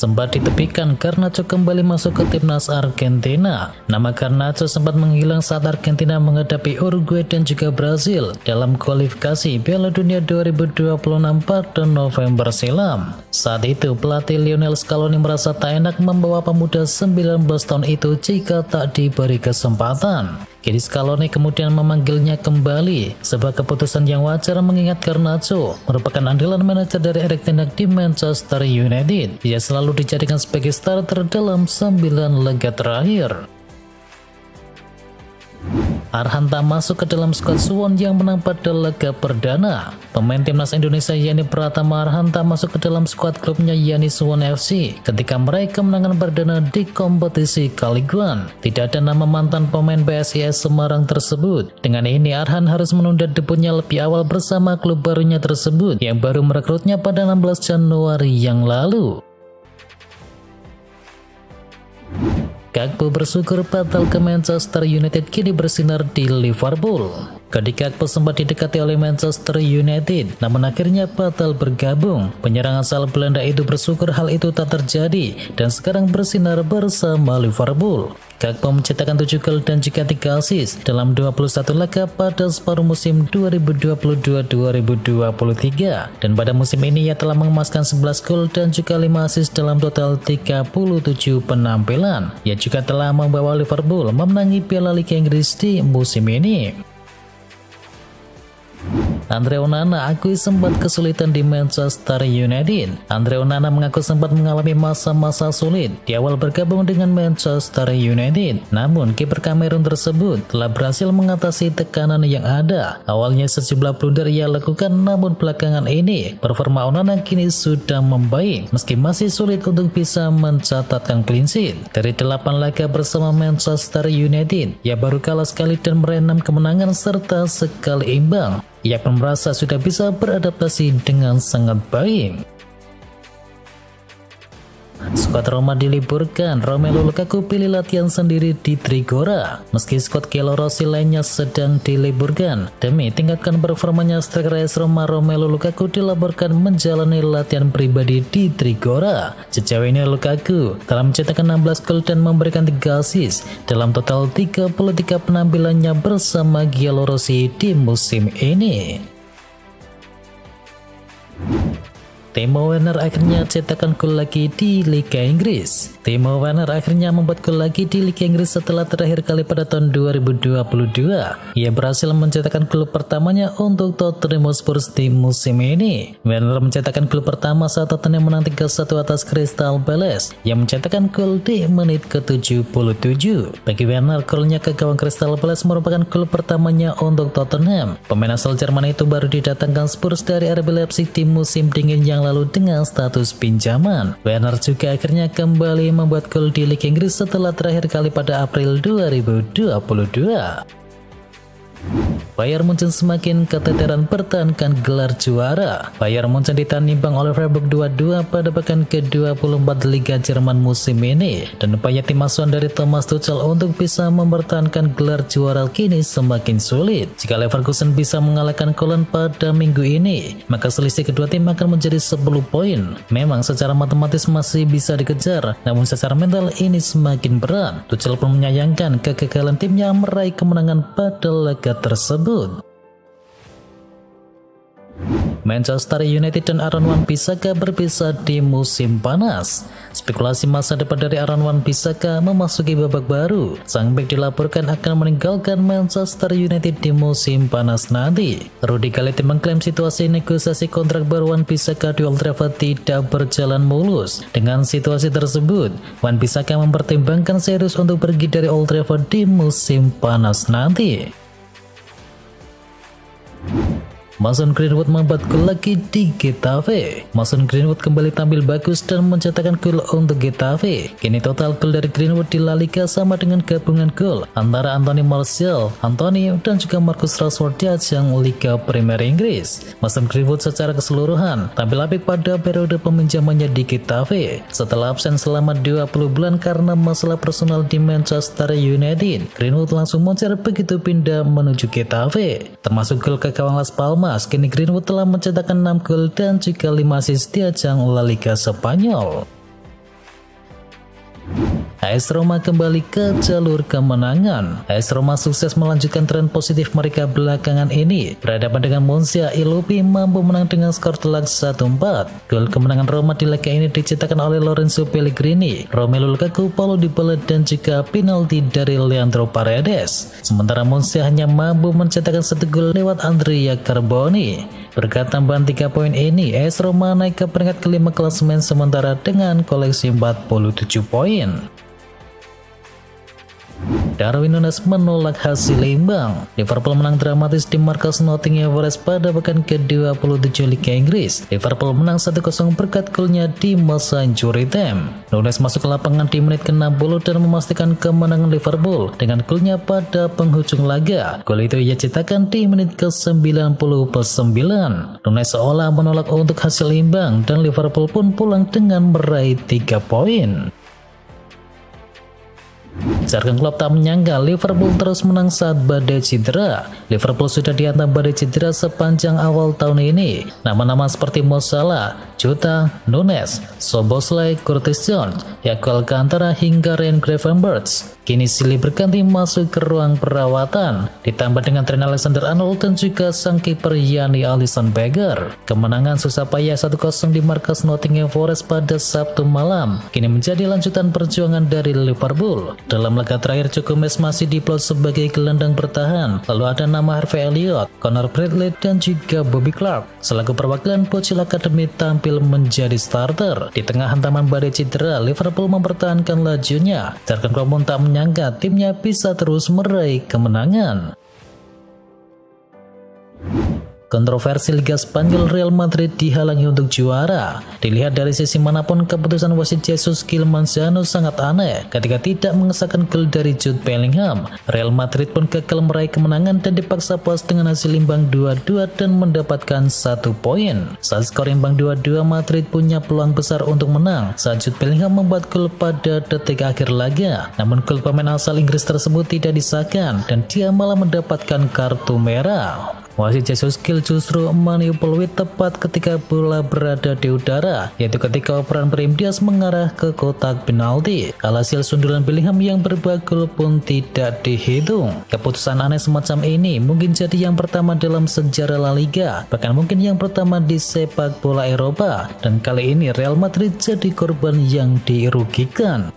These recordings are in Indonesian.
sempat ditepikan Garnacho kembali masuk ke timnas Argentina. Nama Garnacho sempat menghilang saat Argentina menghadapi Uruguay dan juga Brazil dalam kualifikasi Piala Dunia 2026 pada November silam. Saat itu pelatih Lionel Scaloni merasa tak enak membawa pemuda 19 tahun itu jika tak diberi kesempatan. Kini Scaloni kemudian memanggilnya kembali, sebuah keputusan yang wajar mengingat Garnacho merupakan andalan manajer dari Erik ten Hag di Manchester United. Ia selalu dijadikan sebagai starter dalam 9 laga terakhir. Arhan tak masuk ke dalam skuad Suwon yang menang pada laga perdana. Pemain timnas Indonesia Yani Pratama Arhan tak masuk ke dalam skuad klubnya Yani Suwon FC ketika meraih kemenangan perdana di kompetisi Kaliguan. Tidak ada nama mantan pemain PSIS Semarang tersebut. Dengan ini Arhan harus menunda debutnya lebih awal bersama klub barunya tersebut yang baru merekrutnya pada 16 Januari yang lalu. Gakpo bersyukur batal ke Manchester United kini bersinar di Liverpool. Ketika Gakpo sempat didekati oleh Manchester United, namun akhirnya batal bergabung. Penyerang asal Belanda itu bersyukur hal itu tak terjadi dan sekarang bersinar bersama Liverpool. Gakpo mencetakkan 7 gol dan juga 3 assist dalam 21 laga pada separuh musim 2022-2023 dan pada musim ini ia telah mengemaskan 11 gol dan juga 5 assist dalam total 37 penampilan. Ia juga telah membawa Liverpool memenangi Piala Liga Inggris di musim ini. Andre Onana akui sempat kesulitan di Manchester United. Andre Onana mengaku sempat mengalami masa-masa sulit di awal bergabung dengan Manchester United. Namun kiper Kamerun tersebut telah berhasil mengatasi tekanan yang ada. Awalnya sejumlah blunder ia lakukan, namun belakangan ini performa Onana kini sudah membaik meski masih sulit untuk bisa mencatatkan clean sheet. Dari 8 laga bersama Manchester United, ia baru kalah sekali dan meraih 6 kemenangan serta sekali imbang. Ia pun merasa sudah bisa beradaptasi dengan sangat baik. Skuad Roma diliburkan, Romelu Lukaku pilih latihan sendiri di Trigora. Meski skuad Gelo Rossi lainnya sedang diliburkan, demi tingkatkan performanya striker AS Roma Romelu Lukaku dilaporkan menjalani latihan pribadi di Trigora. Sejauh ini Lukaku telah mencetakkan 16 gol dan memberikan 3 assist dalam total 33 penampilannya bersama Gelo Rossi di musim ini. Timo Werner akhirnya cetakkan gol lagi di Liga Inggris. Timo Werner akhirnya membuat gol lagi di Liga Inggris setelah terakhir kali pada tahun 2022. Ia berhasil mencetakkan gol pertamanya untuk Tottenham Hotspur di musim ini. Werner mencetakkan gol pertama saat Tottenham menang 3-1 atas Crystal Palace yang mencetakkan gol di menit ke-77. Bagi Werner, golnya ke gawang Crystal Palace merupakan gol pertamanya untuk Tottenham. Pemain asal Jerman itu baru didatangkan Spurs dari RB Leipzig di musim dingin yang lalu dengan status pinjaman. Werner juga akhirnya kembali membuat gol di Liga Inggris setelah terakhir kali pada April 2022. Bayern Munchen semakin keteteran pertahankan gelar juara. Bayern Munchen ditahan imbang oleh Freiburg 2-2 pada pekan ke-24 Liga Jerman musim ini, dan upaya tim asuhan dari Thomas Tuchel untuk bisa mempertahankan gelar juara kini semakin sulit. Jika Leverkusen bisa mengalahkan Köln pada minggu ini, maka selisih kedua tim akan menjadi 10 poin. Memang secara matematis masih bisa dikejar, namun secara mental ini semakin berat. Tuchel pun menyayangkan kegagalan timnya meraih kemenangan pada laga tersebut. Manchester United dan Aaron Wan-Bissaka berpisah di musim panas. Spekulasi masa depan dari Aaron Wan-Bissaka memasuki babak baru. Sang bek dilaporkan akan meninggalkan Manchester United di musim panas nanti. Rudy Gallati mengklaim situasi negosiasi kontrak baru Wan-Bissaka di Old Trafford tidak berjalan mulus. Dengan situasi tersebut, Wan-Bissaka mempertimbangkan serius untuk pergi dari Old Trafford di musim panas nanti. Mason Greenwood membuat gol lagi di Getafe. Mason Greenwood kembali tampil bagus dan mencetakkan gol untuk Getafe. Kini total gol dari Greenwood di La Liga sama dengan gabungan gol antara Anthony Martial, Anthony, dan juga Marcus Rashford di ajang Liga Premier Inggris. Mason Greenwood secara keseluruhan tampil apik pada periode peminjamannya di Getafe. Setelah absen selama 20 bulan karena masalah personal di Manchester United, Greenwood langsung moncer begitu pindah menuju Getafe. Termasuk gol ke gawang Las Palmas, kini Greenwood telah mencetakkan 6 gol dan juga 5 assist di ajang La Liga Spanyol. AS Roma kembali ke jalur kemenangan. AS Roma sukses melanjutkan tren positif mereka belakangan ini. Berhadapan dengan Monza, Ilopi mampu menang dengan skor telak 1-4. Gol kemenangan Roma di laga ini diciptakan oleh Lorenzo Pellegrini, Romelu Lukaku, Paulo Dybala dan juga penalti dari Leandro Paredes. Sementara Monza hanya mampu mencetakkan 1 gol lewat Andrea Carboni. Berkat tambahan 3 poin ini, AS Roma naik ke peringkat kelima klasemen sementara dengan koleksi 47 poin. Darwin Núñez menolak hasil imbang. Liverpool menang dramatis di markas Nottingham Forest pada pekan ke-27 Liga Inggris. Liverpool menang 1-0 berkat golnya di masa injury time. Núñez masuk ke lapangan di menit ke-60 dan memastikan kemenangan Liverpool dengan golnya pada penghujung laga. Gol itu ia ciptakan di menit ke-90+9. Núñez seolah menolak untuk hasil imbang dan Liverpool pun pulang dengan meraih 3 poin. Jurgen Klopp tak menyangka Liverpool terus menang saat badai cedera. Liverpool sudah dihantam badai cedera sepanjang awal tahun ini. Nama-nama seperti Mo Salah, Jota, Núñez, Szoboszlai, Curtis Jones, Thiago Alcantara hingga Ryan Gravenberch kini silih berganti masuk ke ruang perawatan. Ditambah dengan tren Alexander-Arnold dan juga sang kiper Yani Alisson Becker. Kemenangan susah payah 1-0 di markas Nottingham Forest pada Sabtu malam kini menjadi lanjutan perjuangan dari Liverpool. Dalam laga terakhir, Joe Gomez masih diplot sebagai gelandang bertahan. Lalu ada nama Harvey Elliott, Connor Bradley dan juga Bobby Clark selaku perwakilan bocil akademi tampil menjadi starter. Di tengah hantaman badai cedera, Liverpool mempertahankan lajunya. Jurgen Klopp pun tak menyangka timnya bisa terus meraih kemenangan. Kontroversi Liga Spanyol, Real Madrid dihalangi untuk juara. Dilihat dari sisi manapun, keputusan wasit Jesus Gil Manzano sangat aneh ketika tidak mengesahkan gol dari Jude Bellingham. Real Madrid pun gagal meraih kemenangan dan dipaksa puas dengan hasil imbang 2-2 dan mendapatkan 1 poin. Saat skor imbang 2-2, Madrid punya peluang besar untuk menang saat Jude Bellingham membuat gol pada detik akhir laga. Namun gol pemain asal Inggris tersebut tidak disahkan dan dia malah mendapatkan kartu merah. Wasit Jesus Gil justru meniup peluit tepat ketika bola berada di udara, yaitu ketika operan Brahim Diaz mengarah ke kotak penalti. Alhasil sundulan Bellingham yang berbuah gol pun tidak dihitung. Keputusan aneh semacam ini mungkin jadi yang pertama dalam sejarah La Liga, bahkan mungkin yang pertama di sepak bola Eropa, dan kali ini Real Madrid jadi korban yang dirugikan.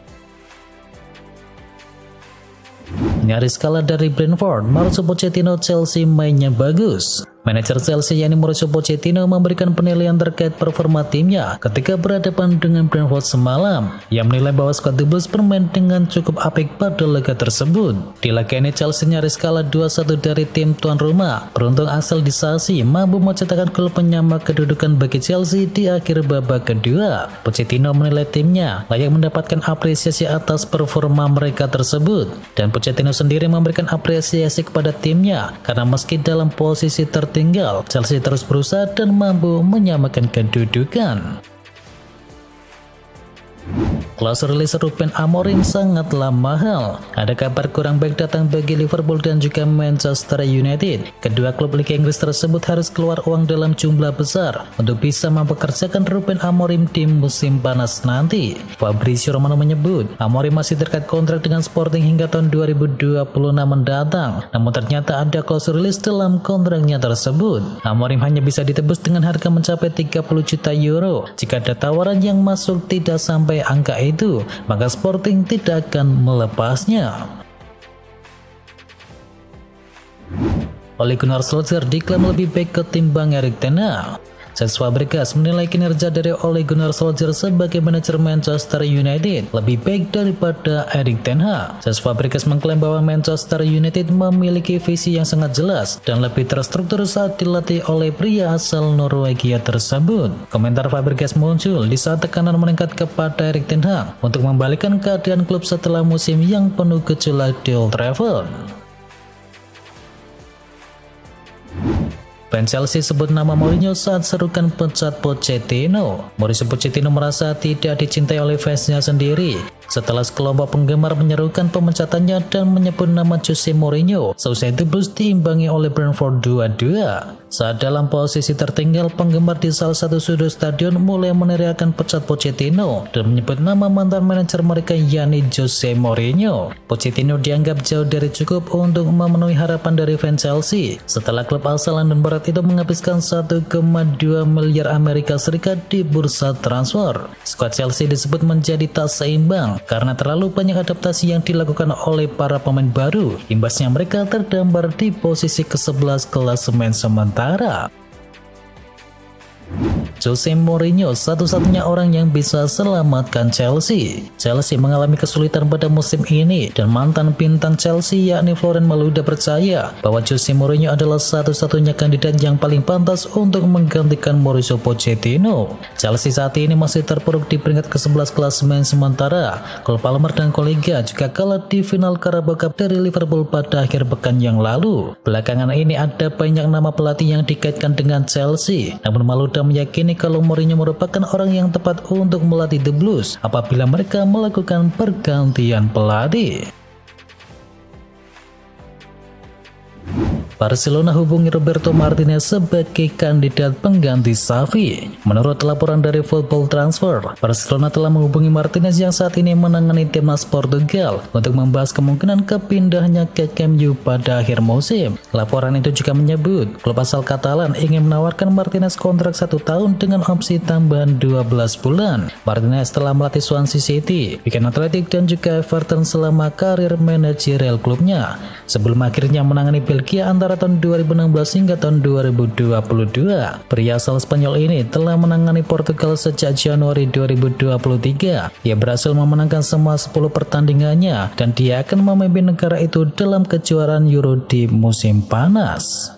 Nyaris kalah dari Brentford, Mauricio Pochettino Chelsea mainnya bagus. Manajer Chelsea yakni Mauricio Pochettino memberikan penilaian terkait performa timnya ketika berhadapan dengan Brentford semalam. Ia menilai bahwa skuad The Blues bermain dengan cukup apik pada laga tersebut. Di laga ini Chelsea nyaris kalah 2-1 dari tim tuan rumah. Beruntung Axel Disasi mampu mencetakkan gol penyama kedudukan bagi Chelsea di akhir babak kedua. Pochettino menilai timnya layak mendapatkan apresiasi atas performa mereka tersebut. Dan Pochettino sendiri memberikan apresiasi kepada timnya karena meski dalam posisi tertinggal, Chelsea terus berusaha dan mampu menyamakan kedudukan. Klaus rilis Ruben Amorim sangatlah mahal. Ada kabar kurang baik datang bagi Liverpool dan juga Manchester United. Kedua klub Liga Inggris tersebut harus keluar uang dalam jumlah besar untuk bisa mempekerjakan Ruben Amorim di musim panas nanti. Fabrizio Romano menyebut Amorim masih terikat kontrak dengan Sporting hingga tahun 2026 mendatang. Namun ternyata ada klausul rilis dalam kontraknya tersebut. Amorim hanya bisa ditebus dengan harga mencapai 30 juta euro. Jika ada tawaran yang masuk tidak sampai angka itu, maka Sporting tidak akan melepasnya. Ole Gunnar Solskjaer diklaim lebih baik ketimbang Erik ten Hag. Cesc Fabregas menilai kinerja dari Ole Gunnar Solskjaer sebagai manajer Manchester United lebih baik daripada Erik ten Hag. Cesc Fabregas mengklaim bahwa Manchester United memiliki visi yang sangat jelas dan lebih terstruktur saat dilatih oleh pria asal Norwegia tersebut. Komentar Fabregas muncul di saat tekanan meningkat kepada Erik ten Hag untuk membalikan keadaan klub setelah musim yang penuh gejolak di Old Trafford. Fans Chelsea sebut nama Mourinho saat serukan pecat Pochettino. Mauricio Pochettino merasa tidak dicintai oleh fansnya sendiri setelah sekelompok penggemar menyerukan pemecatannya dan menyebut nama Jose Mourinho. Seusai itu Blues diimbangi oleh Brentford 2-2. Saat dalam posisi tertinggal, penggemar di salah satu sudut stadion mulai meneriakkan pecat Pochettino dan menyebut nama mantan manajer mereka yakni Jose Mourinho. Pochettino dianggap jauh dari cukup untuk memenuhi harapan dari fans Chelsea setelah klub asal London Barat itu menghabiskan 1,2 miliar Amerika Serikat di bursa transfer. Skuad Chelsea disebut menjadi tak seimbang karena terlalu banyak adaptasi yang dilakukan oleh para pemain baru. Imbasnya mereka terdampar di posisi ke-11 klasemen sementara. Jose Mourinho satu-satunya orang yang bisa selamatkan Chelsea. Chelsea mengalami kesulitan pada musim ini dan mantan bintang Chelsea yakni Florent Malouda percaya bahwa Jose Mourinho adalah satu-satunya kandidat yang paling pantas untuk menggantikan Mauricio Pochettino. Chelsea saat ini masih terpuruk di peringkat ke-11 klasemen sementara. Cole Palmer dan kolega juga kalah di final Carabao Cup dari Liverpool pada akhir pekan yang lalu. Belakangan ini ada banyak nama pelatih yang dikaitkan dengan Chelsea, namun Malouda meyakini kalau Mourinho merupakan orang yang tepat untuk melatih The Blues apabila mereka melakukan pergantian pelatih. Barcelona hubungi Roberto Martinez sebagai kandidat pengganti Xavi. Menurut laporan dari Football Transfer, Barcelona telah menghubungi Martinez yang saat ini menangani timnas Portugal untuk membahas kemungkinan kepindahannya ke Camp Nou pada akhir musim. Laporan itu juga menyebut klub asal Katalan ingin menawarkan Martinez kontrak 1 tahun dengan opsi tambahan 12 bulan. Martinez telah melatih Swansea City, Wigan Athletic dan juga Everton selama karir manajerial klubnya, sebelum akhirnya menangani Belgia antara tahun 2016 hingga tahun 2022. Pria asal Spanyol ini telah menangani Portugal sejak Januari 2023. Ia berhasil memenangkan semua 10 pertandingannya dan dia akan memimpin negara itu dalam kejuaraan Euro di musim panas.